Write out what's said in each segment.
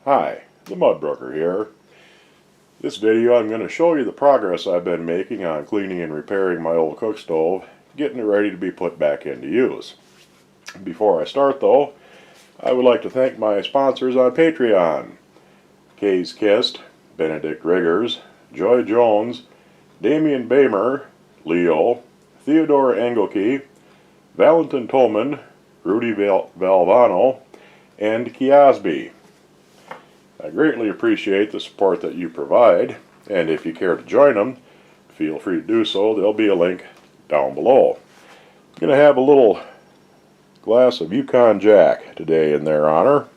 Hi, the Mud Broker here. This video I'm going to show you the progress I've been making on cleaning and repairing my old cook stove, getting it ready to be put back into use. Before I start though, I would like to thank my sponsors on Patreon: Kay's Kist, Benedict Riggers, Joy Jones, Damian Bamer, Leo, Theodore Engelke, Valentin Tolman, Rudy Valvano, and Kiasby. I greatly appreciate the support that you provide, and if you care to join them, feel free to do so. There'll be a link down below. I'm going to have a little glass of Yukon Jack today in their honor.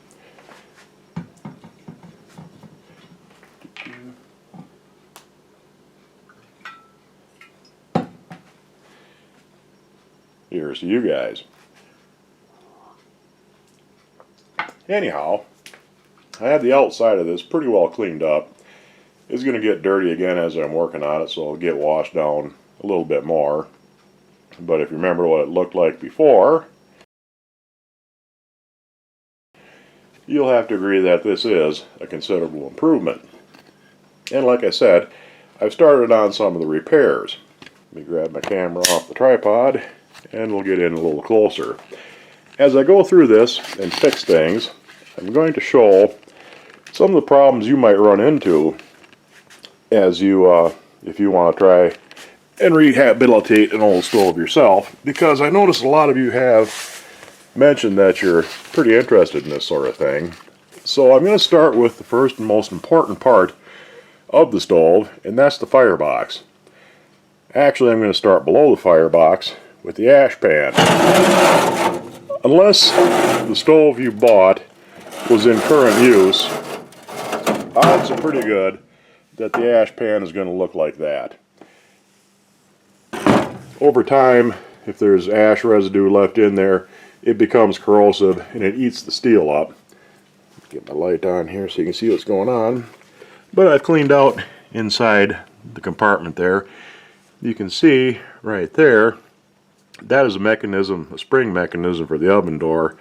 Here's to you guys. Anyhow, I had the outside of this pretty well cleaned up. It's going to get dirty again as I'm working on it, so it'll get washed down a little bit more. But if you remember what it looked like before, you'll have to agree that this is a considerable improvement. And like I said, I've started on some of the repairs. Let me grab my camera off the tripod and we'll get in a little closer. As I go through this and fix things, I'm going to show some of the problems you might run into as you, if you want to try and rehabilitate an old stove yourself, because I notice a lot of you have mentioned that you're pretty interested in this sort of thing. So I'm going to start with the first and most important part of the stove, and that's the firebox. Actually, I'm going to start below the firebox with the ash pan. Unless the stove you bought was in current use, odds are pretty good that the ash pan is going to look like that. Over time, if there's ash residue left in there, it becomes corrosive and it eats the steel up. Get my light on here so you can see what's going on. But I've cleaned out inside the compartment there. You can see right there, that is a mechanism, a spring mechanism for the oven door.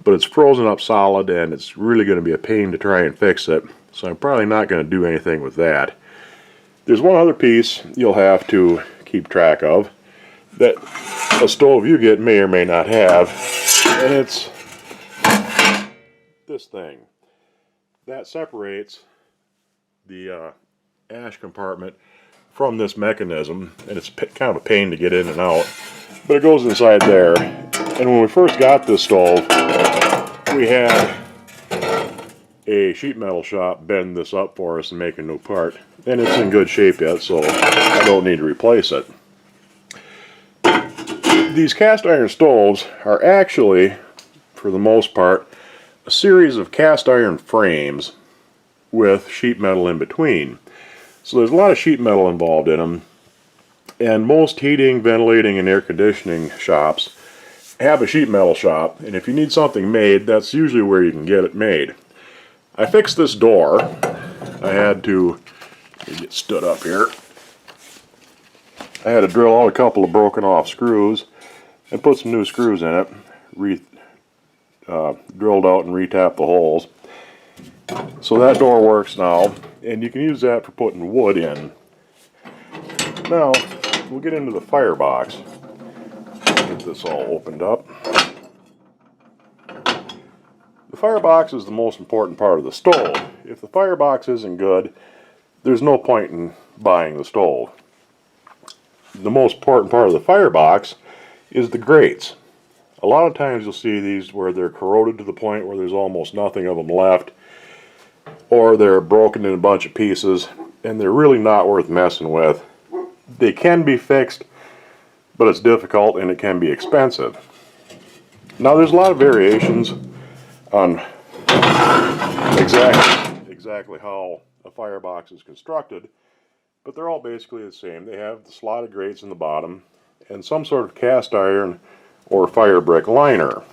But it's frozen up solid and it's really going to be a pain to try and fix it. So I'm probably not going to do anything with that. There's one other piece you'll have to keep track of that a stove you get may or may not have, and it's this thing. That separates the ash compartment from this mechanism, and it's kind of a pain to get in and out. But it goes inside there. And when we first got this stove, we had a sheet metal shop bend this up for us and make a new part. And it's in good shape yet, so I don't need to replace it. These cast iron stoves are actually, for the most part, a series of cast iron frames with sheet metal in between. So there's a lot of sheet metal involved in them. And most heating, ventilating, and air conditioning shops have a sheet metal shop, and if you need something made, that's usually where you can get it made. I fixed this door. I had to get stood up here. I had to drill out a couple of broken off screws and put some new screws in it, drilled out and retapped the holes. So that door works now, and you can use that for putting wood in. Now, we'll get into the firebox. Get this all opened up. The firebox is the most important part of the stove. If the firebox isn't good, there's no point in buying the stove. The most important part of the firebox is the grates. A lot of times you'll see these where they're corroded to the point where there's almost nothing of them left, or they're broken in a bunch of pieces, and they're really not worth messing with. They can be fixed, but it's difficult and it can be expensive. Now there's a lot of variations on exactly how a firebox is constructed, but they're all basically the same. They have the slotted grates in the bottom and some sort of cast iron or fire brick liner.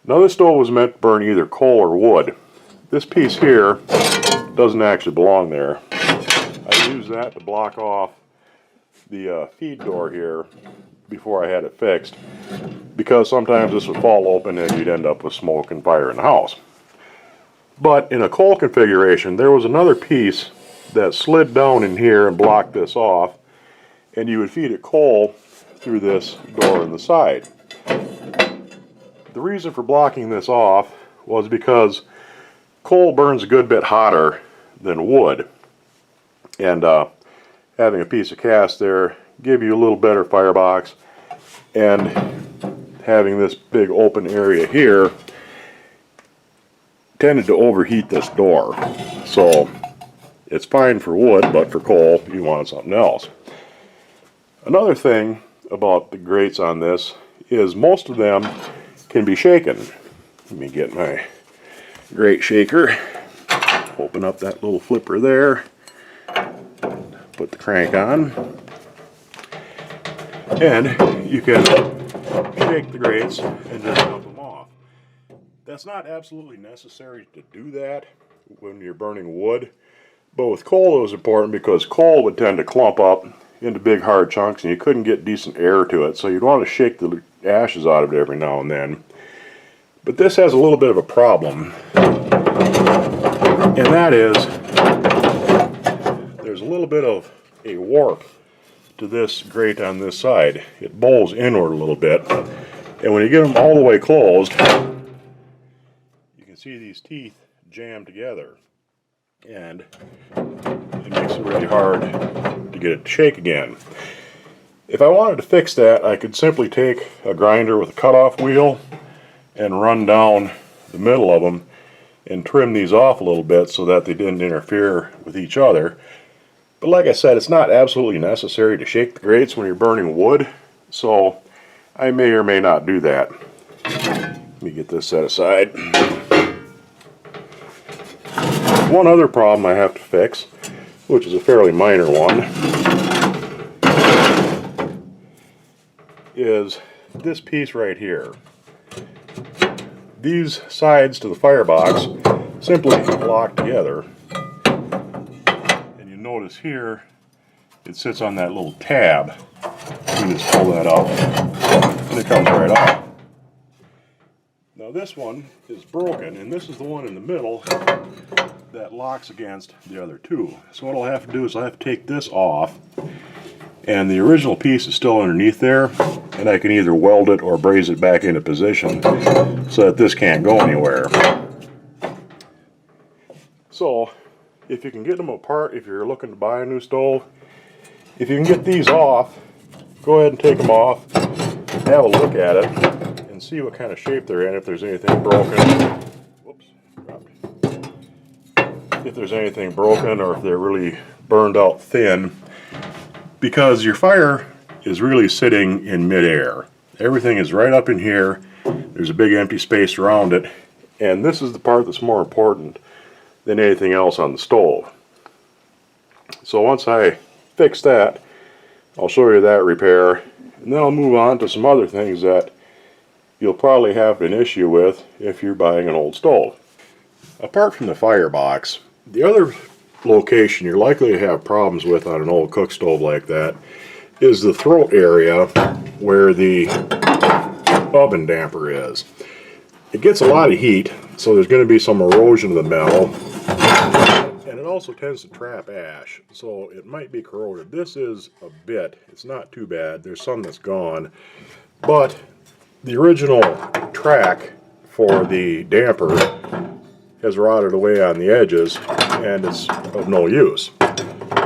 Now this stove was meant to burn either coal or wood. This piece here doesn't actually belong there. I used that to block off the feed door here before I had it fixed, because sometimes this would fall open and you'd end up with smoke and fire in the house. But in a coal configuration, there was another piece that slid down in here and blocked this off, and you would feed it coal through this door in the side. The reason for blocking this off was because coal burns a good bit hotter than wood, and having a piece of cast there give you a little better firebox, and having this big open area here tended to overheat this door. So it's fine for wood, but for coal you want something else. Another thing about the grates on this is most of them can be shaken. Let me get my grate shaker, open up that little flipper there, put the crank on, and you can shake the grates and just dump them off. That's not absolutely necessary to do that when you're burning wood, but with coal it was important because coal would tend to clump up into big hard chunks and you couldn't get decent air to it, so you'd want to shake the ashes out of it every now and then. But this has a little bit of a problem, and that is there's a little bit of a warp to this grate on this side. It bowls inward a little bit, and when you get them all the way closed, you can see these teeth jam together, and it makes it really hard to get it to shake again. If I wanted to fix that, I could simply take a grinder with a cutoff wheel and run down the middle of them and trim these off a little bit so that they didn't interfere with each other. But like I said, it's not absolutely necessary to shake the grates when you're burning wood, so I may or may not do that. Let me get this set aside. One other problem I have to fix, which is a fairly minor one, is this piece right here. These sides to the firebox simply lock together, and you notice here it sits on that little tab. You just pull that up and it comes right off. Now this one is broken, and this is the one in the middle that locks against the other two. So what I'll have to do is I'll have to take this off, and the original piece is still underneath there, and I can either weld it or braze it back into position so that this can't go anywhere. So if you can get them apart, if you're looking to buy a new stove, if you can get these off, go ahead and take them off, have a look at it, and see what kind of shape they're in, if there's anything broken. Whoops, dropped. If there's anything broken or if they're really burned out thin, because your fire is really sitting in midair. Everything is right up in here. There's a big empty space around it, and this is the part that's more important than anything else on the stove. So once I fix that, I'll show you that repair, and then I'll move on to some other things that you'll probably have an issue with if you're buying an old stove. Apart from the firebox, the other location you're likely to have problems with on an old cook stove like that is the throat area where the oven damper is. It gets a lot of heat, so there's going to be some erosion of the metal, and it also tends to trap ash, so it might be corroded. This is a bit, it's not too bad, there's some that's gone, but the original track for the damper has rotted away on the edges and it's of no use.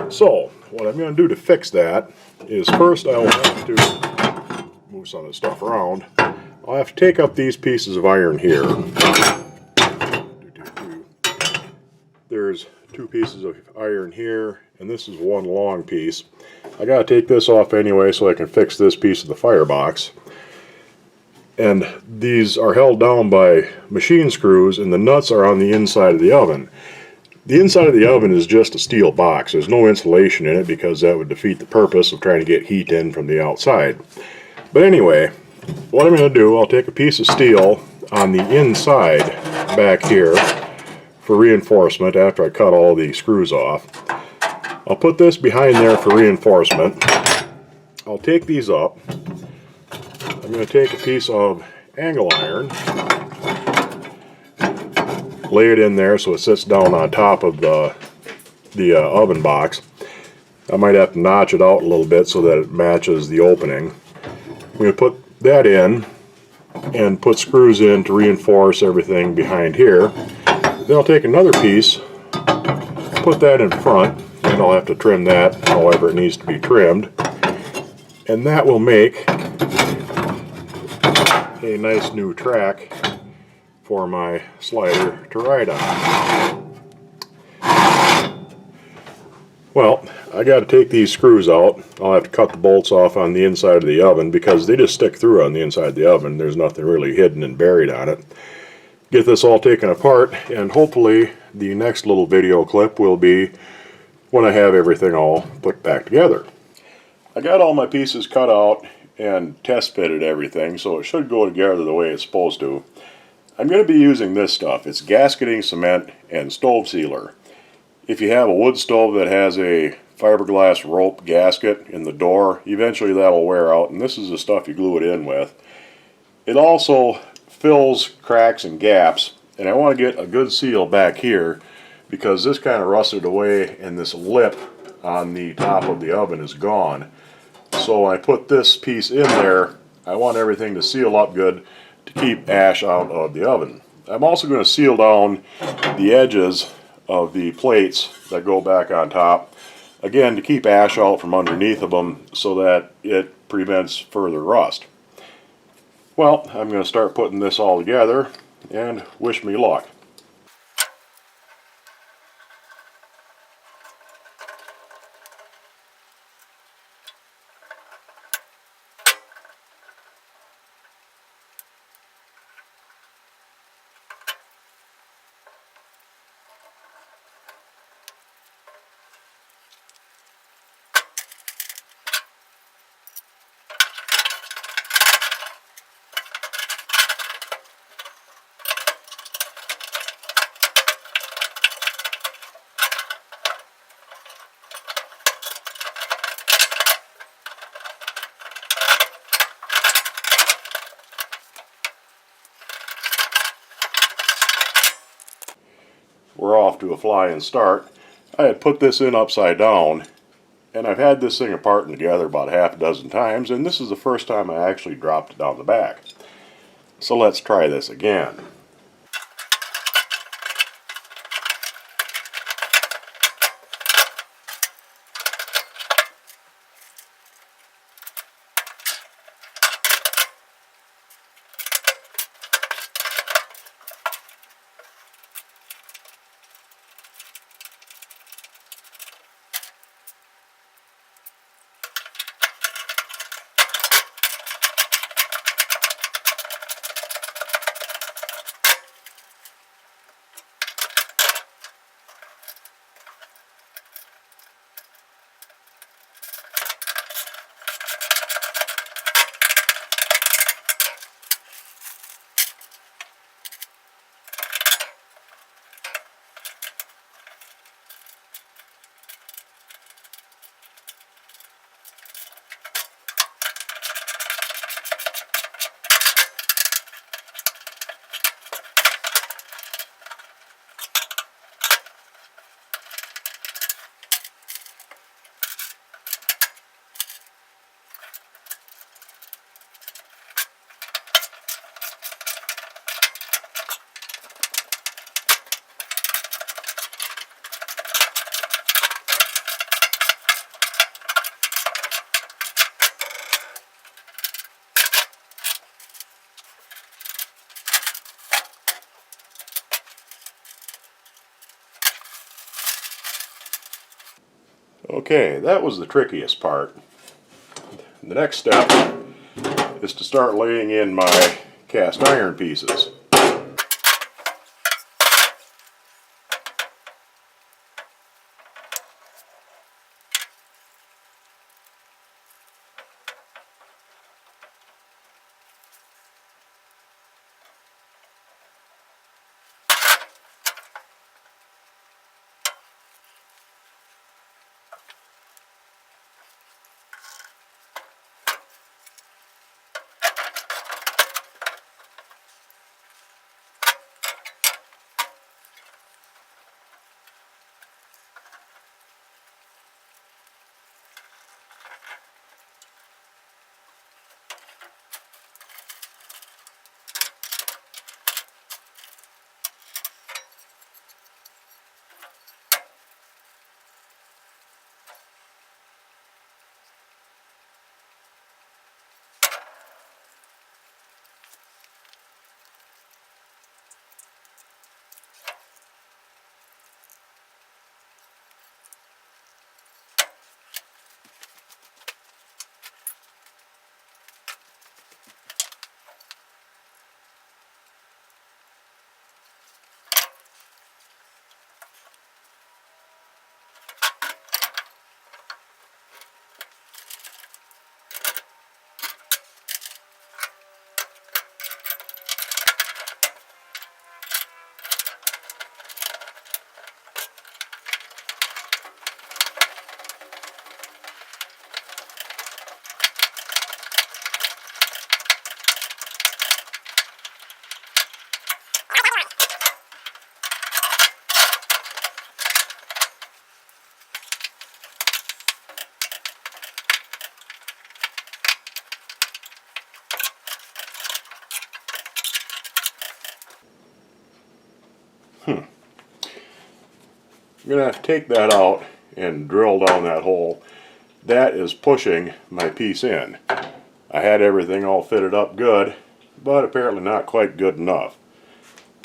So what I'm going to do to fix that is first I will have to move some of the stuff around. I'll have to take up these pieces of iron here. There's two pieces of iron here, and this is one long piece. I got to take this off anyway so I can fix this piece of the firebox. And these are held down by machine screws, and the nuts are on the inside of the oven. The inside of the oven is just a steel box. There's no insulation in it because that would defeat the purpose of trying to get heat in from the outside. But anyway, what I'm going to do, I'll take a piece of steel on the inside back here for reinforcement after I cut all the screws off. I'll put this behind there for reinforcement. I'll take these up. I'm going to take a piece of angle iron, lay it in there so it sits down on top of the oven box. I might have to notch it out a little bit so that it matches the opening. I'm going to put that in and put screws in to reinforce everything behind here. Then I'll take another piece, put that in front, and I'll have to trim that however it needs to be trimmed. And that will make a nice new track for my slider to ride on. Well, I got to take these screws out. I'll have to cut the bolts off on the inside of the oven because they just stick through on the inside of the oven. There's nothing really hidden and buried on it. Get this all taken apart, and hopefully the next little video clip will be when I have everything all put back together. I got all my pieces cut out and test fitted everything, so it should go together the way it's supposed to. I'm going to be using this stuff. It's gasketing cement and stove sealer. If you have a wood stove that has a fiberglass rope gasket in the door, eventually that'll wear out, and this is the stuff you glue it in with. It also fills cracks and gaps, and I want to get a good seal back here because this kind of rusted away and this lip on the top of the oven is gone. So when I put this piece in there, I want everything to seal up good to keep ash out of the oven. I'm also going to seal down the edges of the plates that go back on top, again to keep ash out from underneath of them so that it prevents further rust. Well, I'm going to start putting this all together, and wish me luck. We're off to a flying start. I had put this in upside down, and I've had this thing apart and together about half a dozen times, and this is the first time I actually dropped it down the back. So let's try this again. Okay, that was the trickiest part. The next step is to start laying in my cast iron pieces. I'm going to take that out and drill down that hole. That is pushing my piece in. I had everything all fitted up good, but apparently not quite good enough.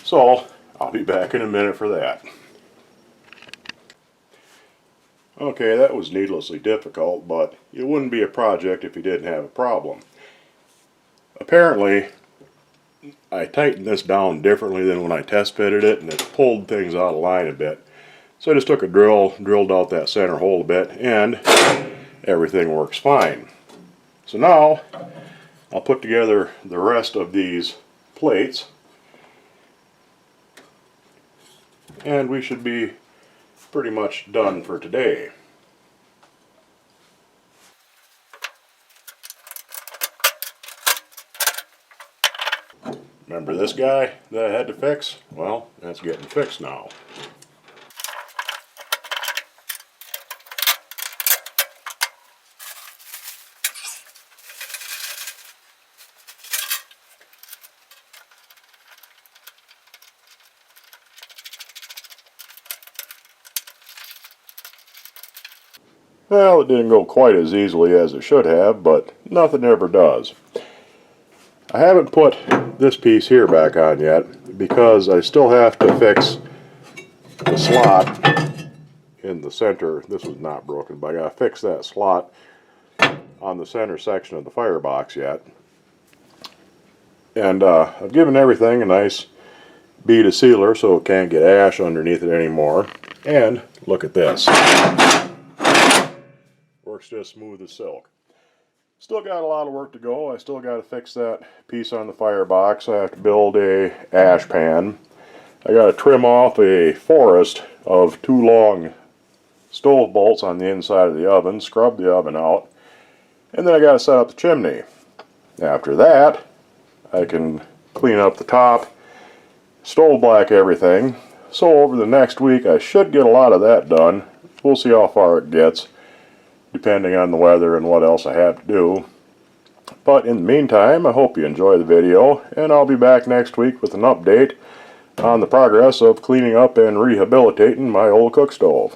So I'll be back in a minute for that. Okay, that was needlessly difficult, but it wouldn't be a project if you didn't have a problem. Apparently, I tightened this down differently than when I test fitted it, and it pulled things out of line a bit. So I just took a drill, drilled out that center hole a bit, and everything works fine. So now I'll put together the rest of these plates, and we should be pretty much done for today. Remember this guy that I had to fix? Well, that's getting fixed now. Well, it didn't go quite as easily as it should have, but nothing ever does. I haven't put this piece here back on yet because I still have to fix the slot in the center. This was not broken, but I gotta fix that slot on the center section of the firebox yet. And I've given everything a nice bead of sealer so it can't get ash underneath it anymore. And look at this. Works just smooth as silk. Still got a lot of work to go. I still got to fix that piece on the firebox. I have to build a ash pan. I got to trim off a forest of 2 long stove bolts on the inside of the oven, scrub the oven out, and then I got to set up the chimney. After that, I can clean up the top, stove black everything. So over the next week I should get a lot of that done. We'll see how far it gets, depending on the weather and what else I have to do. But in the meantime, I hope you enjoy the video, and I'll be back next week with an update on the progress of cleaning up and rehabilitating my old cook stove.